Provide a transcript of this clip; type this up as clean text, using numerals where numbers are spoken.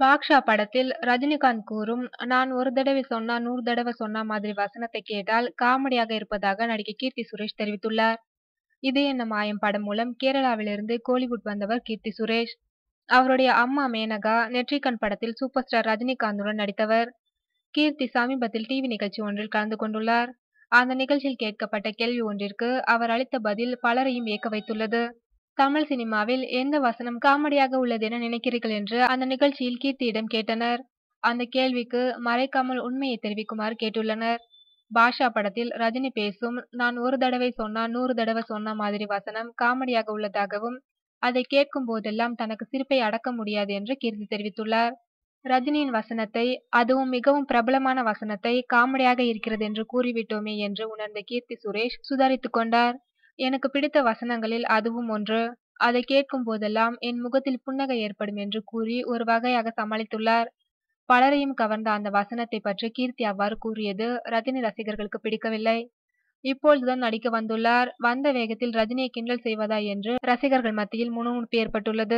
பாக்ஷா படத்தில் ரஜினிகாந்த் கூறும், "நான் ஒரு தடவை சொன்னா 100 தடவ சொன்னா" மாதிரி வசனத்தை கேட்டால் காமெடியாக இருப்பதாக நடிகை கீர்த்தி சுரேஷ் தெரிவித்துள்ளார். "இது என்ன மாயம்" படம் மூலம் கேரளாவிலிருந்து கோலிவுட் வந்தவர் கீர்த்தி சுரேஷ். அவருடைய அம்மா மேனகா நெற்றிக்கண் படத்தில் சூப்பர் ஸ்டார் ரஜினிகாந்துடன் நடித்தவர். கீர்த்தி சமீபத்தில் டிவி நிகழ்ச்சி ஒன்றில் கலந்து கொண்டுள்ளார். அந்த நிகழ்ச்சியில் கேட்கப்பட்ட கேள்வி ஒன்றிற்கு அவர் அளித்த பதில் பலரையும் வியக்க வைத்துள்ளது. தமிழ் சினிமாவில் எந்த வசனம் காமெடியாக உள்ளது என நினைக்கிறீர்கள் என்று அந்த நிகழ்ச்சியில் கீர்த்தியிடம் கேட்டனர். அந்த கேள்விக்கு மறைக்காமல் உண்மையை தெரிவிக்குமாறு கேட்டுள்ளனர். பாஷா படத்தில் ரஜினி பேசும் "நான் ஒரு தடவை சொன்னா 100 தடவ சொன்னா" மாதிரி வசனம் காமெடியாக உள்ளதாகவும், அதை கேட்கும் போதெல்லாம் தனக்கு சிரிப்பை அடக்க முடியாது என்று கீர்த்தி தெரிவித்துள்ளார். ரஜினியின் வசனத்தை, அதுவும் மிகவும் பிரபலமான வசனத்தை காமெடியாக இருக்கிறது என்று கூறிவிட்டோமே என்று உணர்ந்த கீர்த்தி சுரேஷ் சுதாரித்துக் கொண்டார். "எனக்கு பிடித்த வசனங்களில் அதுவும் ஒன்று. அதை கேட்கும் போதெல்லாம் என் முகத்தில் புன்னகை ஏற்படும் என்று கூறி ஒரு வகையாக சமாளித்துள்ளார். பலரையும் கவர்ந்த அந்த வசனத்தை பற்றி கீர்த்தி அவ்வாறு கூறியது ரஜினி ரசிகர்களுக்கு பிடிக்கவில்லை. இப்பொழுதுதான் நடிக்க வந்துள்ளார். வந்த வேகத்தில் ரஜினியை கிண்டல் செய்வதா என்று ரசிகர்கள் மத்தியில் முணுமுணுப்பு ஏற்பட்டுள்ளது.